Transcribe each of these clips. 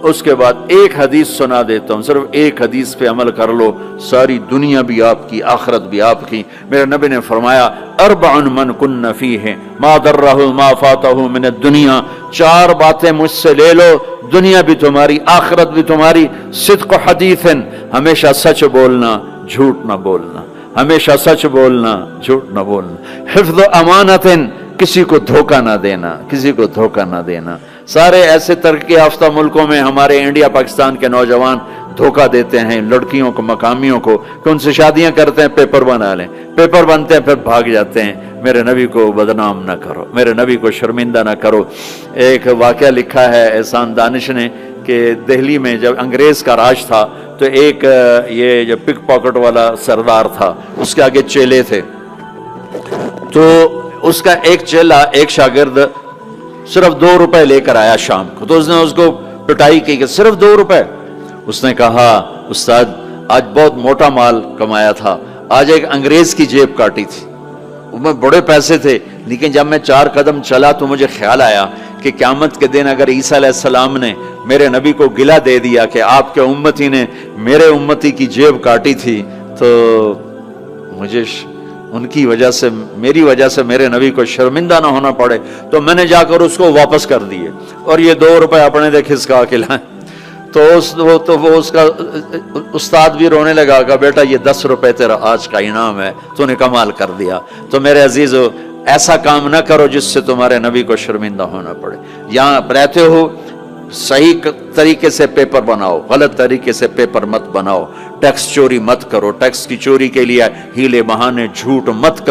اس کے بعد ایک حدیث سنا دیتا ہوں، صرف ایک حدیث پہ عمل کر لو، ساری دنیا بھی آپ کی، آخرت بھی آپ کی۔ میرے نبی نے فرمایا اربع من کن فیہ ما ضرہ ما فاتہ من الدنیا، 4 باتیں مجھ سے لے لو، دنیا بھی تمہاری، آخرت بھی تمہاری۔ صدق حدیث، ہمیشہ سچ بولنا، جھوٹ نہ بولنا، ہمیشہ سچ بولنا، جھوٹ نہ بولنا۔ حفظ امانت، کسی کو دھوکہ نہ دینا، کسی کو دھوکہ نہ دینا۔ سارے ایسے ترقی یافتہ ملکوں میں ہمارے انڈیا پاکستان کے نوجوان دھوکہ دیتے ہیں لڑکیوں کو، مقامیوں کو، کہ ان سے شادیاں کرتے ہیں، پیپر بنا لیں، پیپر بنتے ہیں پھر بھاگ جاتے ہیں۔ میرے نبی کو بدنام نہ کرو، میرے نبی کو شرمندہ نہ کرو۔ ایک واقعہ لکھا ہے احسان دانش نے کہ دہلی میں جب انگریز کا راج تھا تو ایک یہ جو پک پاکٹ والا سردار تھا، اس کے آگے چیلے تھے، تو اس کا ایک چیلا، ایک شاگرد صرف 2 روپے لے کر آیا شام کو، تو اس نے اس کو پٹائی کی کہ صرف 2 روپے۔ اس نے کہا استاد آج بہت موٹا مال کمایا تھا، آج ایک انگریز کی جیب کاٹی تھی، میں بڑے پیسے تھے، لیکن جب میں 4 قدم چلا تو مجھے خیال آیا کہ قیامت کے دن اگر عیسیٰ علیہ السلام نے میرے نبی کو گلہ دے دیا کہ آپ کے امتی نے میرے امتی کی جیب کاٹی تھی، تو مجھے ان کی وجہ سے، میری وجہ سے میرے نبی کو شرمندہ نہ ہونا پڑے، تو میں نے جا کر اس کو واپس کر دیے اور یہ 2 روپے اپنے دے کھسکا کے لائیں۔ تو وہ اس کا استاد بھی رونے لگا کہ بیٹا یہ 10 روپے تیرا آج کا انعام ہے، تو نے کمال کر دیا۔ تو میرے عزیزو ایسا کام نہ کرو جس سے تمہارے نبی کو شرمندہ ہونا پڑے۔ یہاں رہتے ہو صحیح طریقے سے پیپر بناؤ، غلط طریقے سے پیپر مت بناؤ، ٹیکس چوری مت کرو، ٹیکس کی چوری کے لیے ہیلے بہانے جھوٹ مت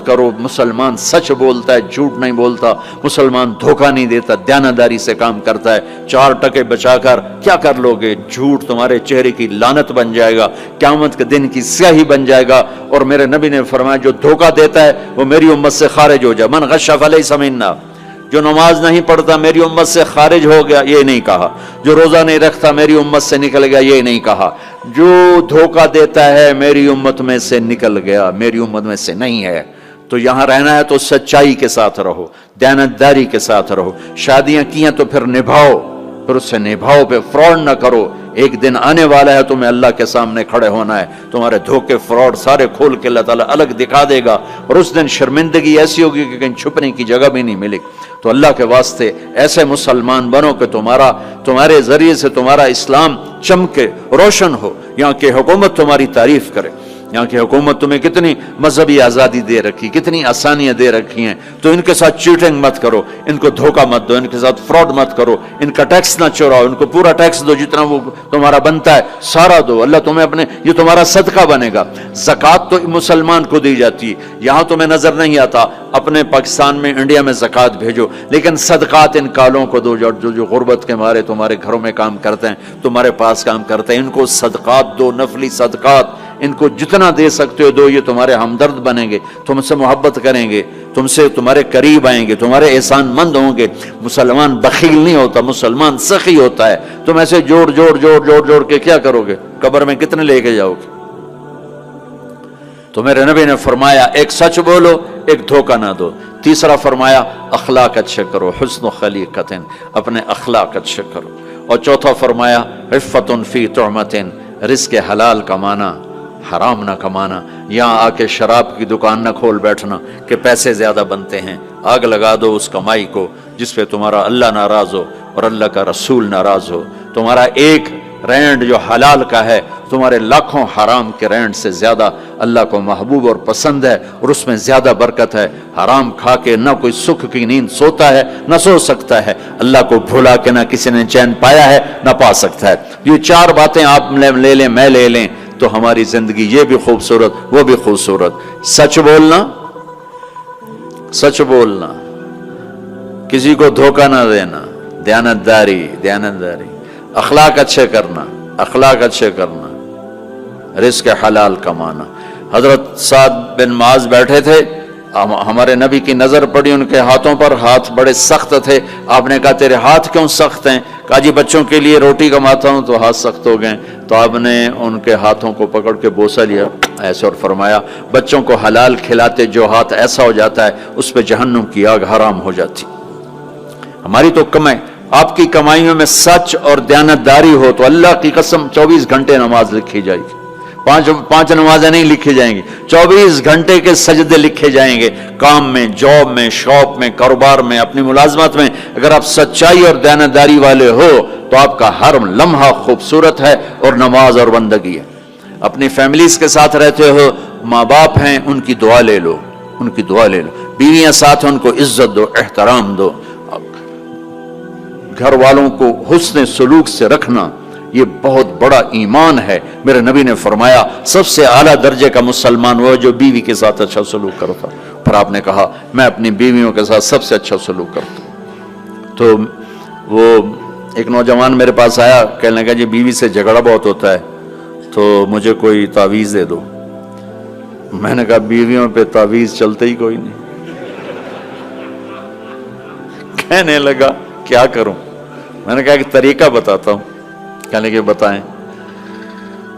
کرو۔ مسلمان سچ بولتا ہے، جھوٹ نہیں بولتا، مسلمان دھوکہ نہیں دیتا، دیانتداری سے کام کرتا ہے۔ 4 ٹکے بچا کر کیا کر لو گے؟ جھوٹ تمہارے چہرے کی لعنت بن جائے گا، قیامت کے دن کی سیاہی بن جائے گا۔ اور میرے نبی نے فرمایا جو دھوکہ دیتا ہے وہ میری امت سے خارج ہو جائے، من غش فلیس منا، جو نماز نہیں پڑھتا میری امت سے خارج ہو گیا، یہ نہیں کہا۔ جو روزہ نہیں رکھتا میری امت سے نکل گیا، یہ نہیں کہا۔ جو دھوکہ دیتا ہے میری امت میں سے نکل گیا، میری امت میں سے نہیں ہے۔ تو یہاں رہنا ہے تو سچائی کے ساتھ رہو، دیانتداری کے ساتھ رہو۔ شادیاں کی ہیں تو پھر نبھاؤ، پھر اس سے نبھاؤ، پہ فراڈ نہ کرو۔ ایک دن آنے والا ہے تمہیں اللہ کے سامنے کھڑے ہونا ہے، تمہارے دھوکے فراڈ سارے کھول کے اللہ تعالیٰ الگ دکھا دے گا، اور اس دن شرمندگی ایسی ہوگی کہ کہیں چھپنے کی جگہ بھی نہیں ملے۔ تو اللہ کے واسطے ایسے مسلمان بنو کہ تمہارے ذریعے سے تمہارا اسلام چمکے، روشن ہو، یہاں کی حکومت تمہاری تعریف کرے۔ یہاں کی حکومت تمہیں کتنی مذہبی آزادی دے رکھی، کتنی آسانیاں دے رکھی ہیں، تو ان کے ساتھ چیٹنگ مت کرو، ان کو دھوکہ مت دو، ان کے ساتھ فراڈ مت کرو، ان کا ٹیکس نہ چوراؤ، ان کو پورا ٹیکس دو، جتنا وہ تمہارا بنتا ہے سارا دو، اللہ تمہیں یہ تمہارا صدقہ بنے گا۔ زکوٰۃ تو مسلمان کو دی جاتی ہے، یہاں تمہیں نظر نہیں آتا، اپنے پاکستان میں، انڈیا میں زکوٰۃ بھیجو، لیکن صدقات ان کالوں کو دو جو غربت کے مارے تمہارے گھروں میں کام کرتے ہیں، تمہارے پاس کام کرتے ہیں، ان کو صدقات دو، نفلی صدقات، ان کو جتنا دے سکتے ہو دو، یہ تمہارے ہمدرد بنیں گے، تم سے محبت کریں گے، تم سے تمہارے قریب آئیں گے، تمہارے احسان مند ہوں گے۔ مسلمان بخیل نہیں ہوتا، مسلمان سخی ہوتا ہے۔ تم ایسے جوڑ کے کیا کرو گے؟ قبر میں کتنے لے کے جاؤ گے؟ تو میرے نبی نے فرمایا ایک سچ بولو، ایک دھوکہ نہ دو۔ تیسرا فرمایا اخلاق اچھے کرو، حسن خلیقت، اپنے اخلاق اچھے کرو۔ اور چوتھا فرمایا عفت فی طعمت، رزق حلال کمانا، حرام نہ کمانا۔ یہاں آ کے شراب کی دکان نہ کھول بیٹھنا کہ پیسے زیادہ بنتے ہیں، آگ لگا دو اس کمائی کو جس پہ تمہارا اللہ ناراض ہو اور اللہ کا رسول ناراض ہو۔ تمہارا ایک رینڈ جو حلال کا ہے تمہارے لاکھوں حرام کے رینڈ سے زیادہ اللہ کو محبوب اور پسند ہے، اور اس میں زیادہ برکت ہے۔ حرام کھا کے نہ کوئی سکھ کی نیند سوتا ہے، نہ سو سکتا ہے۔ اللہ کو بھولا کے نہ کسی نے چین پایا ہے، نہ پا سکتا ہے۔ یہ 4 باتیں آپ لے لیں، میں لے لیں، تو ہماری زندگی یہ بھی خوبصورت، وہ بھی خوبصورت۔ سچ بولنا، کسی کو دھوکہ نہ دینا، دیانتداری، اخلاق اچھے کرنا، رزق حلال کمانا۔ حضرت سعد بن معاذ بیٹھے تھے، ہمارے نبی کی نظر پڑی ان کے ہاتھوں پر، ہاتھ بڑے سخت تھے۔ آپ نے کہا تیرے ہاتھ کیوں سخت ہیں؟ کہا جی بچوں کے لیے روٹی کماتا ہوں تو ہاتھ سخت ہو گئے۔ تو آپ نے ان کے ہاتھوں کو پکڑ کے بوسہ لیا ایسے اور فرمایا بچوں کو حلال کھلاتے جو ہاتھ ایسا ہو جاتا ہے اس پہ جہنم کی آگ حرام ہو جاتی۔ ہماری تو آپ کی کمائیوں میں سچ اور دیانتداری ہو تو اللہ کی قسم 24 گھنٹے نماز لکھی جائے گی. پانچ نمازیں نہیں لکھی جائیں گی، 24 گھنٹے کے سجدے لکھے جائیں گے. کام میں، جاب میں، شاپ میں، کاروبار میں، اپنی ملازمت میں اگر آپ سچائی اور دیانتداری والے ہو تو آپ کا ہر لمحہ خوبصورت ہے اور نماز اور بندگی ہے. اپنی فیملیز کے ساتھ رہتے ہو، ماں باپ ہیں، ان کی دعا لے لو، ان کی دعا لے لو. بیویاں ساتھ ہیں، ان کو عزت دو، احترام دو. گھر والوں کو حسن سلوک سے رکھنا یہ بہت بڑا ایمان ہے. میرے نبی نے فرمایا سب سے اعلیٰ درجے کا مسلمان وہ جو بیوی کے ساتھ اچھا سلوک کرتا. پھر آپ نے کہا میں اپنی بیویوں کے ساتھ سب سے اچھا سلوک کرتا ہوں. تو وہ ایک نوجوان میرے پاس آیا، کہنے لگا جی بیوی سے جھگڑا بہت ہوتا ہے تو مجھے کوئی تعویذ دے دو. میں نے کہا بیویوں پہ تعویذ چلتے ہی کوئی نہیں. کہنے لگا کیا کروں؟ میں نے کہا کہ طریقہ بتاتا ہوں. کہنے لگے بتائیں.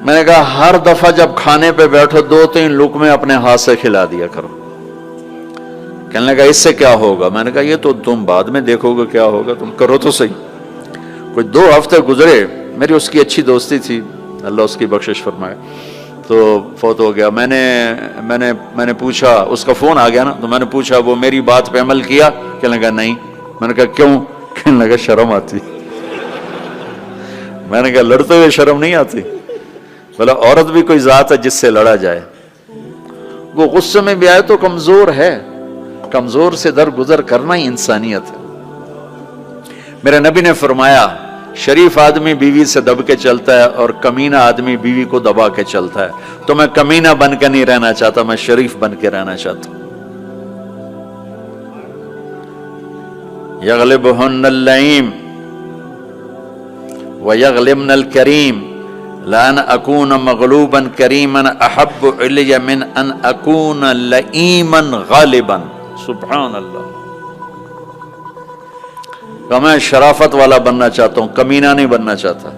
میں نے کہا ہر دفعہ جب کھانے پہ بیٹھو 2-3 لقمے اپنے ہاتھ سے کھلا دیا کرو. کہنے لگا اس سے کیا ہوگا؟ میں نے کہا یہ تو تم بعد میں دیکھو گے کیا ہوگا، تم کرو تو صحیح. کوئی 2 ہفتے گزرے، میری اس کی اچھی دوستی تھی، اللہ اس کی بخشش فرمائے، تو فوت ہو گیا. میں نے پوچھا، اس کا فون آ گیا نا، تو میں نے پوچھا وہ میری بات پہ عمل کیا؟ کہنے لگا نہیں. میں نے کہا کیوں؟ کہنے لگا شرم آتی. میں نے کہا لڑتے ہوئے شرم نہیں آتی؟ بولا عورت بھی کوئی ذات ہے جس سے لڑا جائے. وہ غصے میں بھی آئے تو کمزور ہے، کمزور سے درگزر کرنا ہی انسانیت ہے. میرے نبی نے فرمایا شریف آدمی بیوی سے دب کے چلتا ہے اور کمینہ آدمی بیوی کو دبا کے چلتا ہے. تو میں کمینہ بن کے نہیں رہنا چاہتا، میں شریف بن کے رہنا چاہتا ہوں. یغلبہن اللئیم ویغلبن الکریم لان اکون مغلوبا کریما احب علی من ان اکون لئیما غالبا. سبحان اللہ. کہ میں شرافت والا بننا چاہتا ہوں، کمینہ نہیں بننا چاہتا.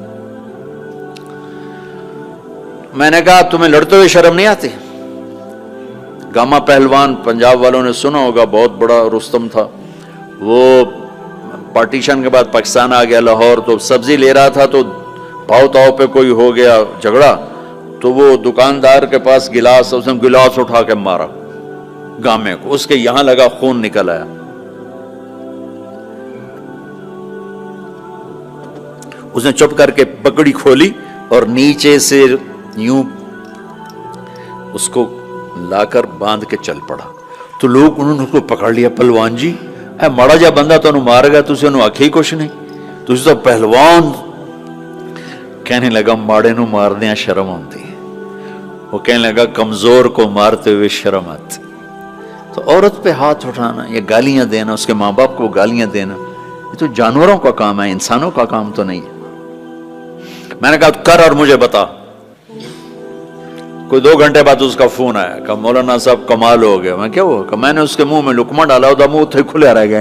میں نے کہا تمہیں لڑتے ہوئے شرم نہیں آتی؟ گاما پہلوان پنجاب والوں نے سنا ہوگا، بہت بڑا رستم تھا. وہ پارٹیشن کے بعد پاکستان آ گیا لاہور، تو سبزی لے رہا تھا تو پاؤ تاؤ پہ کوئی ہو گیا جھگڑا، تو وہ دکاندار کے پاس گلاس، اس نے گلاس اٹھا کے مارا گامے کو، اس کے یہاں لگا، خون نکل آیا. اس نے چپ کر کے پگڑی کھولی اور نیچے سے یوں اس کو لا کر باندھ کے چل پڑا. تو لوگ انہوں نے اس کو پکڑ لیا، پہلوان جی اے ماڑا جا بندہ تو انہوں مار گیا، تُسے انہوں آکھے ہی کچھ نہیں، تُسے تو پہلوان. کہنے لگا ماڑے نو مار دیا شرم آتی ہے. وہ کہنے لگا کمزور کو مارتے ہوئے شرم آتی. تو عورت پہ ہاتھ اٹھانا یا گالیاں دینا، اس کے ماں باپ کو گالیاں دینا، یہ تو جانوروں کا کام ہے، انسانوں کا کام تو نہیں ہے. میں نے کہا کر اور مجھے بتا. کوئی 2 گھنٹے بعد اس کا فون آیا کہ مولانا صاحب کمال ہو گیا. میں کیا ہوا؟ کہ میں نے اس کے منہ میں لقمہ ڈالا، وہ منہ تھے کھلے رہ گئے،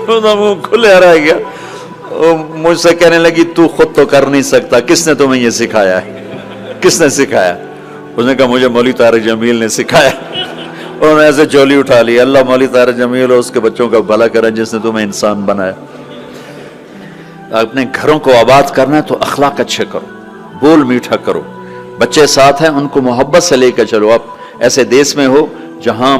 منہ کھلے رہ گیا. مجھ سے کہنے لگی تو خود تو کر نہیں سکتا، کس نے تمہیں یہ سکھایا ہے؟ کس نے سکھایا؟ اس نے کہا مجھے مولوی طارق جمیل نے سکھایا. انہوں نے ایسے چولی اٹھا لی. اللہ مولوی طارق جمیل اور اس کے بچوں کا بھلا کرے جس نے تمہیں انسان بنایا. اپنے گھروں کو آباد کرنا ہے تو اخلاق اچھے کرو، بول میٹھا کرو. بچے ساتھ ہیں، ان کو محبت سے لے کر چلو. آپ ایسے دیس میں ہو جہاں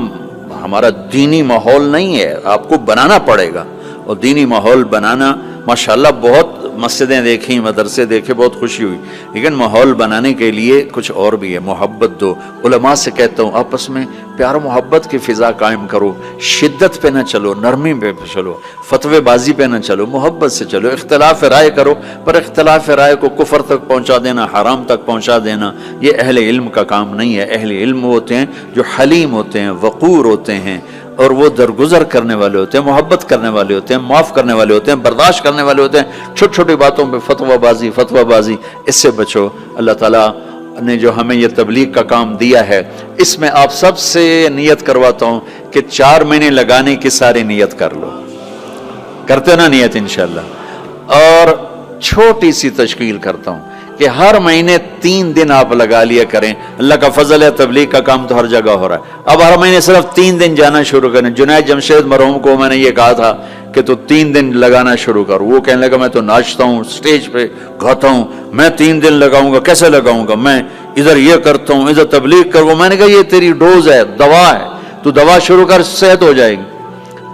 ہمارا دینی ماحول نہیں ہے، آپ کو بنانا پڑے گا. اور دینی ماحول بنانا ماشاءاللہ بہت مسجدیں دیکھیں، مدرسے دیکھے، بہت خوشی ہوئی، لیکن ماحول بنانے کے لیے کچھ اور بھی ہے. محبت دو. علماء سے کہتا ہوں آپس میں پیار و محبت کی فضا قائم کرو. شدت پہ نہ چلو، نرمی پہ چلو، فتوے بازی پہ نہ چلو، محبت سے چلو. اختلاف رائے کرو، پر اختلاف رائے کو کفر تک پہنچا دینا، حرام تک پہنچا دینا، یہ اہل علم کا کام نہیں ہے. اہل علم ہوتے ہیں جو حلیم ہوتے ہیں، وقور ہوتے ہیں، اور وہ درگزر کرنے والے ہوتے ہیں، محبت کرنے والے ہوتے ہیں، معاف کرنے والے ہوتے ہیں، برداشت کرنے والے ہوتے ہیں. چھوٹی چھوٹی باتوں پہ فتوہ بازی اس سے بچو. اللہ تعالیٰ نے جو ہمیں یہ تبلیغ کا کام دیا ہے، اس میں آپ سب سے نیت کرواتا ہوں کہ 4 مہینے لگانے کی ساری نیت کر لو. کرتے نا نیت انشاءاللہ. اور چھوٹی سی تشکیل کرتا ہوں کہ ہر مہینے 3 دن آپ لگا لیا کریں. اللہ کا فضل ہے، تبلیغ کا کام تو ہر جگہ ہو رہا ہے. اب ہر مہینے صرف 3 دن جانا شروع کریں. جنید جمشید مرحوم کو میں نے یہ کہا تھا کہ تو 3 دن لگانا شروع کر. وہ کہنے لگا میں تو ناچتا ہوں، سٹیج پہ گاتا ہوں، میں 3 دن لگاؤں گا، کیسے لگاؤں گا؟ میں ادھر یہ کرتا ہوں، ادھر تبلیغ کروں. میں نے کہا یہ تیری ڈوز ہے، دوا ہے، تو دوا شروع کر، صحت ہو جائے گی.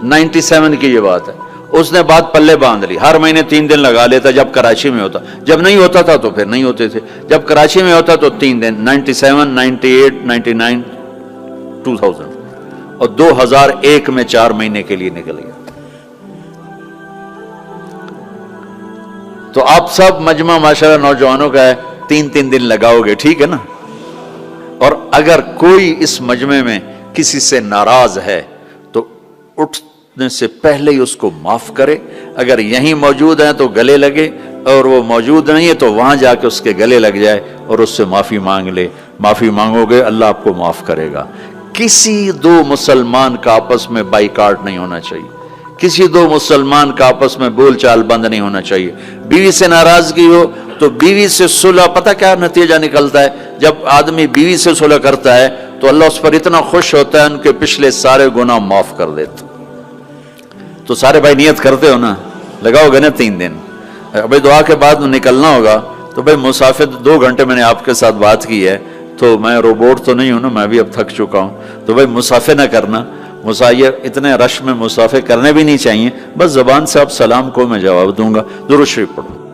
97 کی یہ بات ہے. اس نے بات پلے باندھ لی، ہر مہینے 3 دن لگا لیتا جب کراچی میں ہوتا. جب نہیں ہوتا تھا تو پھر نہیں ہوتے تھے. جب کراچی میں ہوتا تو 3 دن. 97 98 99 2000 اور 2001 میں 4 مہینے کے لیے نکل گیا. تو آپ سب مجمع ماشاءاللہ نوجوانوں کا ہے، 3 دن لگاؤ گے، ٹھیک ہے نا؟ اور اگر کوئی اس مجمع میں کسی سے ناراض ہے تو اٹھنے سے پہلے ہی اس کو معاف کرے. اگر یہیں موجود ہیں تو گلے لگے، اور وہ موجود نہیں ہے تو وہاں جا کے اس کے گلے لگ جائے اور اس سے معافی مانگ لے. معافی مانگو گے اللہ آپ کو معاف کرے گا. کسی 2 مسلمان کا آپس میں بائیکاٹ نہیں ہونا چاہیے. کسی 2 مسلمان کا آپس میں بول چال بند نہیں ہونا چاہیے. بیوی سے ناراضگی ہو تو بیوی سے صلح. پتہ کیا نتیجہ نکلتا ہے؟ جب آدمی بیوی سے صلح کرتا ہے تو اللہ اس پر اتنا خوش ہوتا ہے، ان کے پچھلے سارے گناہ معاف کر دیتا. تو سارے بھائی نیت کرتے ہو نا، لگاؤ گے نا 3 دن. ابھی دعا کے بعد نکلنا ہوگا تو بھائی مسافر 2 گھنٹے میں نے آپ کے ساتھ بات کی ہے، تو میں روبوٹ تو نہیں ہوں نا، میں بھی اب تھک چکا ہوں. تو بھائی مسافر نہ کرنا. مسافر اتنے رش میں مسافر کرنے بھی نہیں چاہیے. بس زبان سے آپ سلام کو میں جواب دوں گا. درود شریف پڑھو.